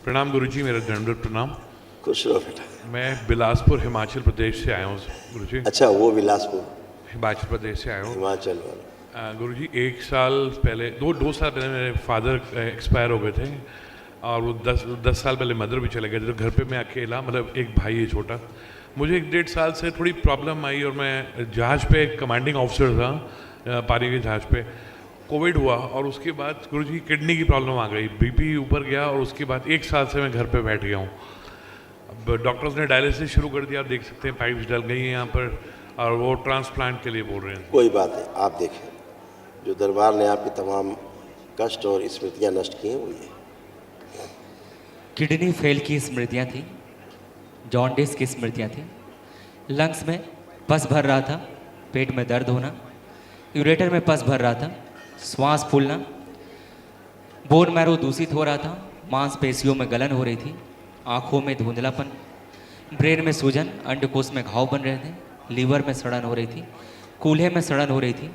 प्रणाम गुरुजी, मेरा दंडवत प्रणाम। खुश रहो बेटा। मैं बिलासपुर हिमाचल प्रदेश से आया हूँ गुरुजी। अच्छा, वो बिलासपुर हिमाचल प्रदेश से आया हूँ हिमाचल वाला। गुरुजी। एक साल पहले दो साल पहले मेरे फादर एक्सपायर हो गए थे और वो 10 साल पहले मदर भी चले गए थे। तो घर पे मैं अकेला, मतलब एक भाई है छोटा। मुझे 1-1.5 साल से थोड़ी प्रॉब्लम आई और मैं जहाज़ पे कमांडिंग ऑफिसर था पानी के जहाज़ पे। कोविड हुआ और उसके बाद गुरुजी किडनी की प्रॉब्लम आ गई, बीपी ऊपर गया और उसके बाद 1 साल से मैं घर पे बैठ गया हूँ। अब डॉक्टर्स ने डायलिसिस शुरू कर दिया, आप देख सकते हैं पाइप्स डल गई हैं यहाँ पर और वो ट्रांसप्लांट के लिए बोल रहे हैं। कोई बात नहीं, आप देखें, जो दरबार ने आपके तमाम कष्ट और स्मृतियां नष्ट की हैं वो ये। किडनी फेल की स्मृतियाँ थी, जॉन्डिस की स्मृतियाँ थी, लंग्स में पस भर रहा था, पेट में दर्द होना, यूरेटर में पस भर रहा था, श्वास फूलना, बोन मैरो दूषित हो रहा था, मांसपेशियों में गलन हो रही थी, आँखों में धुंधलापन, ब्रेन में सूजन, अंडकोश में घाव बन रहे थे, लीवर में सड़न हो रही थी, कूल्हे में सड़न हो रही थी,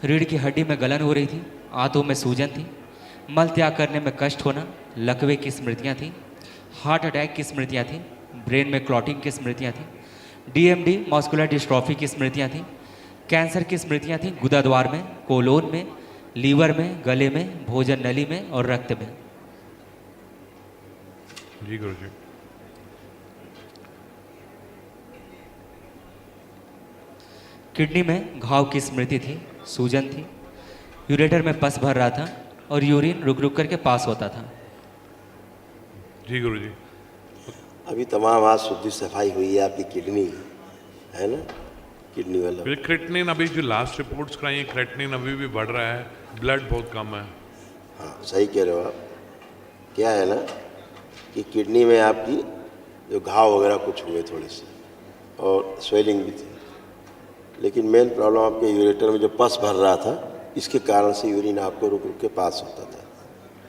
रीढ़ की हड्डी में गलन हो रही थी, आंतों में सूजन थी, मल त्याग करने में कष्ट होना, लकवे की स्मृतियाँ थी, हार्ट अटैक की स्मृतियाँ थी, ब्रेन में क्लॉटिंग की स्मृतियाँ थी, डीएमडी मस्कुलर डिस्ट्रॉफी की स्मृतियाँ थी, कैंसर की स्मृतियाँ थी गुदाद्वार में, कोलोन में, लीवर में, गले में, भोजन नली में और रक्त में। जी गुरुजी। किडनी में घाव की स्मृति थी, सूजन थी, यूरेटर में पस भर रहा था और यूरिन रुक रुक करके पास होता था। जी गुरुजी। अभी तमाम आज शुद्धि सफाई हुई है आपकी किडनी, है ना, किडनी वाला। क्रेटनिन अभी जो लास्ट रिपोर्ट्स कराई हैं, क्रेटनिन अभी भी बढ़ रहा है, ब्लड बहुत कम है। हाँ, सही कह रहे हो आप। क्या है ना कि किडनी में आपकी जो घाव वगैरह कुछ हुए थोड़े से और स्वेलिंग भी थी, लेकिन मेन प्रॉब्लम आपके यूरेटर में जो पस भर रहा था, इसके कारण से यूरिन आपको रुक रुक के पास होता था।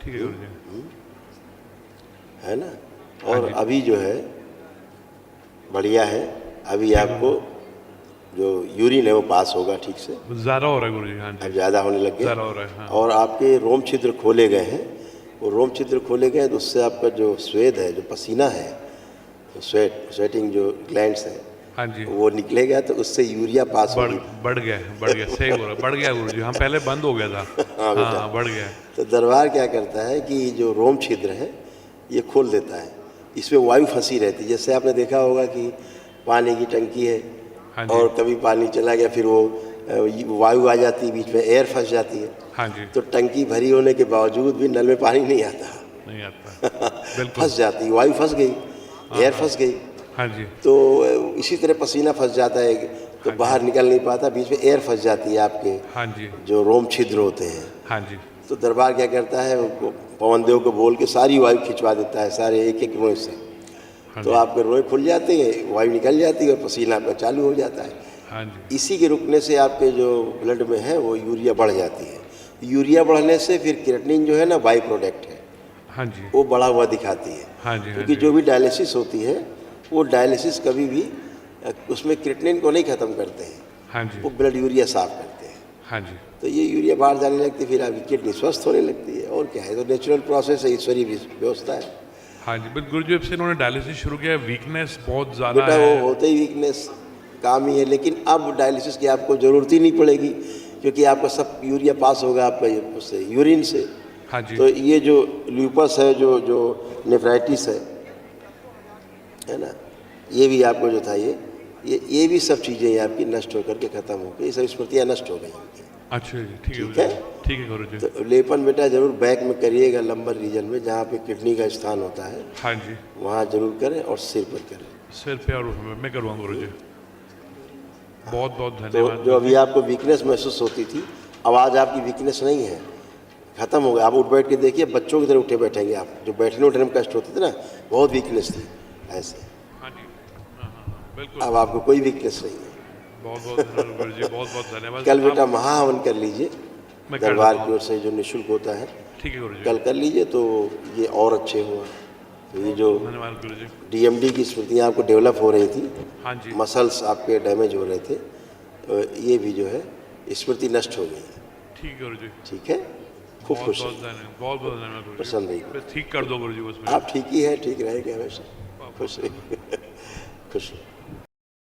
ठीक है गुरुजी। है ना। और अभी जो है बढ़िया है, अभी आपको जो यूरिन है वो पास होगा ठीक से। ज़्यादा हो रहा है गुरुजी। हाँ जी, अब ज़्यादा होने लग ज़्यादा गया। हो रहा है। हाँ। और आपके रोम छिद्र खोले गए हैं, वो रोम छिद्र खोले गए तो उससे आपका जो स्वेद है, जो पसीना है, तो स्वेटिंग जो ग्लैंड्स है, हाँ जी, वो निकलेगा तो उससे यूरिया पास बढ़ होगी। बढ़ गया सही बोला, बढ़ गया गुरुजी। हम पहले बंद हो गया था। हाँ बेटा। हाँ, बढ़ गया। तो दरबार क्या करता है कि जो रोम छिद्र है ये खोल देता है, इसमें वायु फंसी रहती है। जैसे आपने देखा होगा कि पानी की टंकी है, हाँ जी, और कभी पानी चला गया फिर वो वायु आ जाती है, बीच में एयर फंस जाती है, हाँ जी, तो टंकी भरी होने के बावजूद भी नल में पानी नहीं आता, नहीं आता बिल्कुल। फंस जाती है, वायु फंस गई, एयर फंस गई। हाँ जी, तो इसी तरह पसीना फंस जाता है तो बाहर निकल नहीं पाता, बीच में एयर फंस जाती है आपके हाँ जी, जो रोम छिद्र होते हैं। हाँ जी, तो दरबार क्या करता है, उनको पवन देव को बोल के सारी वायु खिंचवा देता है, सारे एक एक रोए से। हाँ तो जी, आपके रोए खुल जाते हैं, वायु निकल जाती है और पसीना आपका चालू हो जाता है। हाँ जी, इसी के रुकने से आपके जो ब्लड में है वो यूरिया बढ़ जाती है। यूरिया बढ़ने से फिर क्रेटनिन जो है ना, बाई प्रोडक्ट है, हाँ जी, वो बढ़ा हुआ दिखाती है। हाँ जी, हाँ क्योंकि जी, जो भी डायलिसिस होती है वो डायलिसिस कभी भी उसमें क्रेटनिन को नहीं ख़त्म करते हैं, हाँ जी, वो ब्लड यूरिया साफ करते हैं। हाँ जी, तो ये यूरिया बाहर जाने लगती है, फिर आपकी किडनी स्वस्थ होने लगती है। और क्या है, तो नेचुरल प्रोसेस है, ईश्वरीय व्यवस्था है। हाँ जी। बट गुरुजी जब से इन्होंने डायलिसिस शुरू किया है, वीकनेस बहुत ज़्यादा बेटा वो है। होते ही वीकनेस काम ही है, लेकिन अब डायलिसिस की आपको ज़रूरत ही नहीं पड़ेगी, क्योंकि आपका सब यूरिया पास होगा आपका उससे, यूरिन से। हाँ जी, तो ये जो ल्यूपस है, जो नेफ्राइटिस है ना, ये भी आपको जो था ये भी सब चीज़ें आपकी नष्ट होकर के ख़त्म हो गई, सब स्मृतियाँ नष्ट हो गई इनकी। अच्छा जी, ठीक है ठीक है। गुरुजी, ठीक है गुरुजी। तो लेपन बेटा जरूर बैक में करिएगा, लंबर रीजन में जहाँ पे किडनी का स्थान होता है, हाँ जी, वहाँ जरूर करें, और सिर पर करें। सिर पे और मैं करूँगा गुरुजी। बहुत बहुत तो धन्यवाद। जो अभी आपको वीकनेस महसूस होती थी, अब आज आपकी वीकनेस नहीं है, खत्म हो गया। आप उठ बैठ के देखिए, बच्चों की तरह उठे बैठेंगे आप। जो बैठने उठने में कष्ट होते थे ना, बहुत वीकनेस थी ऐसे, हाँ जी, हाँ, बिल्कुल। अब आपको कोई वीकनेस नहीं है। बहुत बहुत धन्यवाद गुरुजी, बहुत बहुत धन्यवाद। कल बेटा आप- महाहवन कर लीजिए, मैं कर दरबार देता की ओर से जो निःशुल्क होता है, ठीक है गुरुजी, कल कर लीजिए तो ये और अच्छे हुआ। तो ये जो धन्यवाद गुरुजी। डीएमडी की स्मृतियाँ आपको डेवलप हो रही थी, हाँ जी, मसल्स आपके डैमेज हो रहे थे, तो ये भी जो है स्मृति नष्ट हो गई है। ठीक है गुरुजी। ठीक है। खूब बहुत खुश बहुत रहिए, धन्यवाद, बहुत बहुत धन्यवाद गुरुजी। प्रसन्न रहिए। फिर ठीक कर दो गुरुजी उसमें। आप ठीक ही है, ठीक रहेंगे हमेशा, खुश रहिए खुश रहिए।